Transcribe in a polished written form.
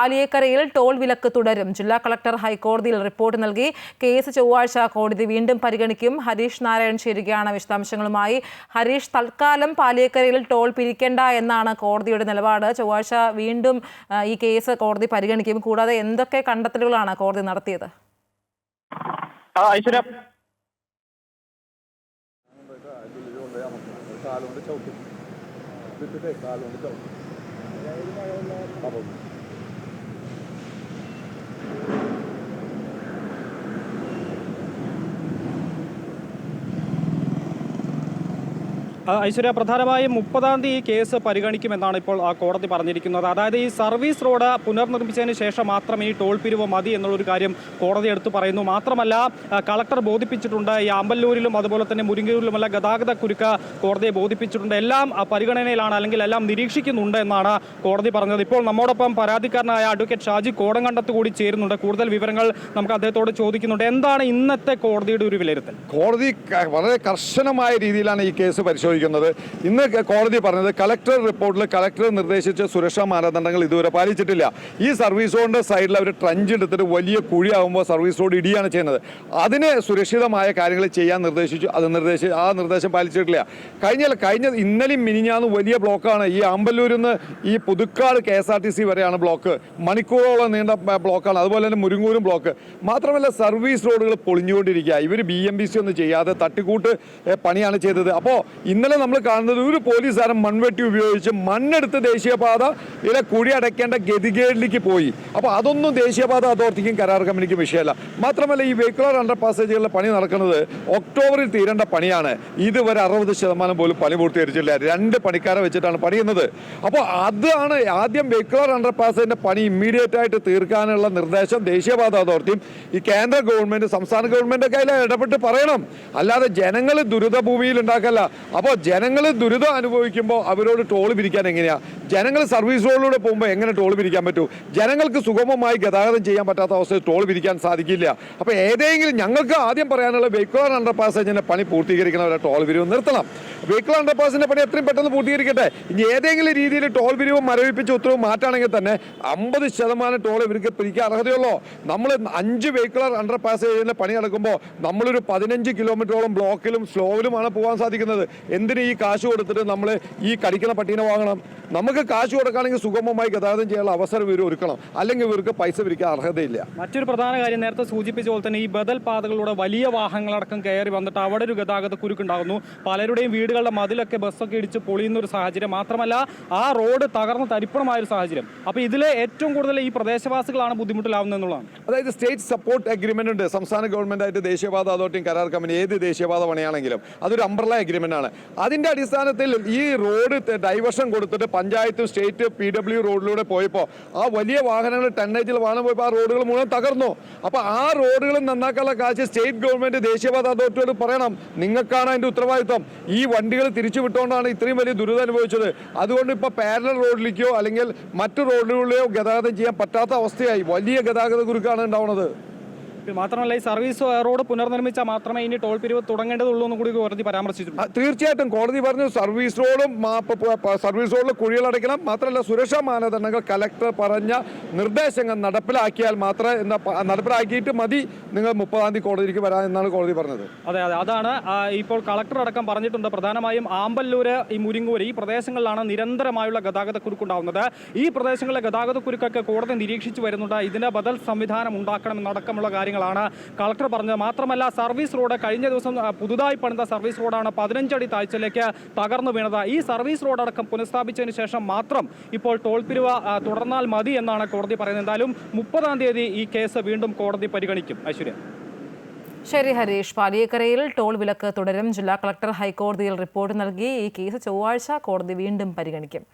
പാലിയേക്കരയിൽ toll വിലക്ക് തുടരും. ജില്ലാ കളക്ടർ ഹൈക്കോടതിയിൽ റിപ്പോർട്ട് നൽകി. കേസ് ചൊവ്വാഴ്ച കോടതി വീണ്ടും പരിഗണിക്കും. ഹരീഷ് നാരായൺ ചേരുകയാണ് വിശദാംശങ്ങളുമായി. ഹരീഷ്, തൽക്കാലം പാലിയേക്കരയിൽ ടോൾ പിരിക്കേണ്ട എന്നാണ് കോടതിയുടെ നിലപാട്. ചൊവ്വാഴ്ച വീണ്ടും ഈ കേസ് കോടതി പരിഗണിക്കും. കൂടാതെ എന്തൊക്കെ കണ്ടെത്തലുകളാണ് കോടതി നടത്തിയത്? ഐശ്വര്യ, പ്രധാനമായും 30-ാം തീയതി ഈ കേസ് പരിഗണിക്കുമെന്നാണ് ഇപ്പോൾ കോടതി പറഞ്ഞിരിക്കുന്നത്. അതായത് ഈ സർവീസ് റോഡ് പുനർനിർമ്മിച്ചതിന് ശേഷം മാത്രം ഈ ടോൾ പിരിവ് മതി എന്നുള്ളൊരു കാര്യം കോടതി എടുത്തു പറയുന്നു. മാത്രമല്ല, കളക്ടർ ബോധിപ്പിച്ചിട്ടുണ്ട് ഈ ആമ്പല്ലൂരിലും അതുപോലെ തന്നെ മുരിങ്ങൂരിലുമല്ല ഗതാഗത കുരുക്ക് കോടതിയെ ബോധിപ്പിച്ചിട്ടുണ്ട്. എല്ലാം പരിഗണനയിലാണ്, അല്ലെങ്കിൽ എല്ലാം നിരീക്ഷിക്കുന്നുണ്ട് എന്നാണ് കോടതി പറഞ്ഞത്. ഇപ്പോൾ നമ്മോടൊപ്പം പരാതിക്കാരനായ അഡ്വക്കേറ്റ് ഷാജി കോടങ്കണ്ടത്ത് കൂടി ചേരുന്നുണ്ട്. കൂടുതൽ വിവരങ്ങൾ നമുക്ക് അദ്ദേഹത്തോട് ചോദിക്കുന്നുണ്ട്. എന്താണ് ഇന്നത്തെ കോടതിയുടെ ഒരു വിലയിരുത്തൽ? കോടതി വളരെ കർശനമായ രീതിയിലാണ് ഈ കേസ് പരിശോധിക്കുന്നത്. ഇന്ന് കോടതി പറഞ്ഞത് കളക്ടർ റിപ്പോർട്ടിൽ കളക്ടർ നിർദ്ദേശിച്ച സുരക്ഷാ മാനദണ്ഡങ്ങൾ ഇതുവരെ പാലിച്ചിട്ടില്ല. ഈ സർവീസ് റോഡിന്റെ സൈഡിൽ അവർ ട്രഞ്ച് എടുത്തിട്ട് വലിയ കുഴിയാകുമ്പോൾ സർവീസ് റോഡ് ഇടിയാണ് ചെയ്യുന്നത്. അതിന് സുരക്ഷിതമായ കാര്യങ്ങൾ ചെയ്യാൻ നിർദ്ദേശിച്ചു. ആ നിർദ്ദേശം പാലിച്ചിട്ടില്ല. കഴിഞ്ഞ ഇന്നലെയും മിനിഞ്ഞാന്നും വലിയ ബ്ലോക്കാണ്. ഈ ആമ്പല്ലൂരിൽ നിന്ന് ഈ പുതുക്കാട് KSRTC വരെയാണ് ബ്ലോക്ക്. മണിക്കൂറോളം നീണ്ട ബ്ലോക്കാണ്. അതുപോലെ തന്നെ മുരിങ്ങൂരും ബ്ലോക്ക്. മാത്രമല്ല, സർവീസ് റോഡുകൾ പൊളിഞ്ഞുകൊണ്ടിരിക്കുക. ഇവർ BMBC ഒന്നും ചെയ്യാതെ തട്ടിക്കൂട്ട് പണിയാണ് ചെയ്തത്. അപ്പോൾ ഇന്നലെ നമ്മൾ കാണുന്നത് ഒരു പോലീസുകാരൻ മൺവെട്ടി ഉപയോഗിച്ച് മണ്ണെടുത്ത് ദേശീയപാതയിലെ കുഴി അടയ്ക്കേണ്ട ഗതികേടിലേക്ക് പോയി. അപ്പോൾ അതൊന്നും ദേശീയപാത അതോറിറ്റിക്കും കരാർ കമ്പനിക്കും വിഷയമല്ല. മാത്രമല്ല, ഈ വെഹിക്കുലർ അണ്ടർ പാസേജുകളിലെ പണി നടക്കുന്നത് ഒക്ടോബറിൽ തീരേണ്ട പണിയാണ്. ഇതുവരെ 60% പോലും പണി പൂർത്തീകരിച്ചില്ല. 2 പണിക്കാരെ വെച്ചിട്ടാണ് പണിയുന്നത്. അപ്പോൾ അതാണ് ആദ്യം വെഹിക്കുലർ അണ്ടർ പാസേജിന്റെ പണി ഇമ്മീഡിയറ്റ് ആയിട്ട് തീർക്കാനുള്ള നിർദ്ദേശം ദേശീയപാത അതോറിറ്റിയും ഈ കേന്ദ്ര ഗവൺമെന്റ് സംസ്ഥാന ഗവൺമെന്റ് കയ്യിൽ ഇടപെട്ട് പറയണം. അല്ലാതെ ജനങ്ങൾ ദുരിതഭൂമിയിൽ ഉണ്ടാക്കല്ല. അപ്പോൾ ജനങ്ങൾ ദുരിതം അനുഭവിക്കുമ്പോൾ അവരോട് ടോൾ പിരിക്കാൻ എങ്ങനെയാ? ജനങ്ങൾ സർവീസ് റോഡിലൂടെ പോകുമ്പോൾ എങ്ങനെ ടോൾ പിരിക്കാൻ പറ്റൂ? ജനങ്ങൾക്ക് സുഗമമായി ഗതാഗതം ചെയ്യാൻ പറ്റാത്ത അവസ്ഥയിൽ ടോൾ പിരിക്കാൻ സാധിക്കില്ല. അപ്പോൾ ഏതെങ്കിലും ഞങ്ങൾക്ക് ആദ്യം പറയാനുള്ള വെഹിക്കുലർ അണ്ടർ പാസേജിന്റെ പണി പൂർത്തീകരിക്കണവരെ ടോൾ പിരിവ് നിർത്തണം. വെഹിക്കുലർ അണ്ടർ പാസിന്റെ പണി എത്രയും പെട്ടെന്ന് പൂർത്തീകരിക്കട്ടെ. ഇനി ഏതെങ്കിലും രീതിയിൽ ടോൾ പിരിവ് മരവിപ്പിച്ച് ഉത്തരവ് മാറ്റാണെങ്കിൽ തന്നെ 50% ടോൾ ഇവർക്ക് പിരിക്കാൻ അർഹതയുള്ളൂ. നമ്മൾ 5 വെഹിക്കുലർ അണ്ടർ പാസേജിന്റെ പണി നടക്കുമ്പോൾ നമ്മളൊരു 15 കിലോമീറ്ററോളം ബ്ലോക്കിലും സ്ലോവിലുമാണ് പോകാൻ സാധിക്കുന്നത്. എന്തിന് ഈ കാശ് കൊടുത്തിട്ട് നമ്മൾ ഈ കടിക്കുന്ന പട്ടീനെ വാങ്ങണം? നമുക്ക് കാശ് കൊടുക്കുകയാണെങ്കിൽ സുഗമമായി ഗതാഗതം ചെയ്യാനുള്ള അവസരം ഇവർ ഒരുക്കണം. അല്ലെങ്കിൽ ഇവർക്ക് പൈസ പിരിക്കാൻ അർഹതയില്ല. മറ്റൊരു പ്രധാന കാര്യം, നേരത്തെ സൂചിപ്പിച്ച പോലെ തന്നെ ഈ ബദൽ പാതകളിലൂടെ വലിയ വാഹനങ്ങളടക്കം കയറി വന്നിട്ട് അവിടെ ഒരു ഗതാഗത കുരുക്കുണ്ടാകുന്നു. പലരുടെയും വീടുകളുടെ മതിലൊക്കെ ബസ്സൊക്കെ ഇടിച്ച് പൊളിയുന്ന ഒരു സാഹചര്യം. മാത്രമല്ല, ആ റോഡ് തകർന്ന് തരിപ്പണമായ ഒരു സാഹചര്യം. അപ്പോൾ ഇതിൽ ഏറ്റവും കൂടുതൽ ഈ പ്രദേശവാസികളാണ് ബുദ്ധിമുട്ടിലാവുന്നത് എന്നുള്ളതാണ്. അതായത് സ്റ്റേറ്റ് സപ്പോർട്ട് അഗ്രിമെന്റ് ഉണ്ട് സംസ്ഥാന ഗവൺമെന്റായിട്ട് ദേശീയപാത അതോറിറ്റിയും കരാർ കമ്പനി ഏത് ദേശീയപാത പണിയാണെങ്കിലും അതൊരു അംബ്രല അഗ്രിമെന്റ് ആണ്. അതിന്റെ അടിസ്ഥാനത്തിൽ ഈ റോഡ് ഡൈവേർഷൻ കൊടുത്തിട്ട് പഞ്ചായത്തും സ്റ്റേറ്റ് PW റോഡിലൂടെ പോയപ്പോൾ ആ വലിയ വാഹനങ്ങൾ ടണ്ണേജിൽ വാഹനം പോയപ്പോൾ ആ റോഡുകൾ മുഴുവൻ തകർന്നു. അപ്പോൾ ആ റോഡുകൾ നന്നാക്കാനുള്ള കാശ് സ്റ്റേറ്റ് ഗവൺമെന്റ് ദേശീയപാത അതോറിറ്റിയോട് പറയണം. നിങ്ങൾക്കാണ് അതിന്റെ ഉത്തരവാദിത്വം. ഈ വണ്ടികൾ തിരിച്ചു വിട്ടുകൊണ്ടാണ് ഇത്രയും വലിയ ദുരിതം അനുഭവിച്ചത്. അതുകൊണ്ട് ഇപ്പോൾ പാരലൽ റോഡിലേക്കോ അല്ലെങ്കിൽ മറ്റു റോഡുകളിലേക്കോ ഗതാഗതം ചെയ്യാൻ പറ്റാത്ത അവസ്ഥയായി. വലിയ ഗതാഗത കുരുക്കാണ് ഉണ്ടാവുന്നത്. മാത്രമല്ല, ഈ സർവീസ് റോഡ് പുനർനിർമ്മിച്ചാൽ മാത്രമേ ഇനി ടോൾ പിരിവ് തുടങ്ങേണ്ടതുള്ളൂ എന്ന് കൂടി കോടതി പരാമർശിച്ചിട്ടുണ്ട്. തീർച്ചയായിട്ടും കോടതി പറഞ്ഞു സർവീസ് റോഡിൽ കുഴികൾ അടയ്ക്കണം. മാത്രമല്ല, സുരക്ഷാ മാനദണ്ഡങ്ങൾ കലക്ടർ പറഞ്ഞ നിർദ്ദേശങ്ങൾ നടപ്പിലാക്കിയാൽ മാത്രമേ നടപ്പിലാക്കിയിട്ട് മതി നിങ്ങൾ 30-ാം തീയതി കോടതിക്ക് വരാൻ എന്നാണ് കോടതി പറഞ്ഞത്. അതെ, അതാണ് ഇപ്പോൾ കളക്ടർ അടക്കം പറഞ്ഞിട്ടുണ്ട്. പ്രധാനമായും ആമ്പല്ലൂര്, ഈ മുരിങ്ങൂര്, ഈ പ്രദേശങ്ങളിലാണ് നിരന്തരമായുള്ള ഗതാഗത കുരുക്കുണ്ടാവുന്നത്. ഈ പ്രദേശങ്ങളിലെ ഗതാഗത കുരുക്കൊക്കെ കോടതി നിരീക്ഷിച്ചു വരുന്നുണ്ട്. ഇതിന്റെ ബദൽ സംവിധാനം ഉണ്ടാക്കണമെന്നടക്കമുള്ള കാര്യങ്ങൾ കളക്ടർ പറഞ്ഞത്. മാത്രമല്ല, സർവീസ് റോഡ് കഴിഞ്ഞ ദിവസം പുതുതായി പണിത സർവീസ് റോഡാണ് 15 അടി താഴ്ചയിലേക്ക് തകർന്നു വീണത്. ഈ സർവീസ് റോഡ് അടക്കം പുനഃസ്ഥാപിച്ചതിന് ശേഷം മാത്രം ഇപ്പോൾ ടോൾ പിരിവ് തുടർന്നാൽ മതി എന്നാണ് കോടതി പറയുന്നത്. എന്തായാലും 30-ാം തീയതി ഈ കേസ് വീണ്ടും കോടതി പരിഗണിക്കും. ഐശ്വര്യ. ശരി ഹരീഷ്, പാലിയേക്കരയിൽ ടോൾ വിലക്ക് തുടരും. ജില്ലാ കളക്ടർ ഹൈക്കോടതിയിൽ റിപ്പോർട്ട് നൽകി. ഈ കേസ് ചൊവ്വാഴ്ച കോടതി വീണ്ടും പരിഗണിക്കും.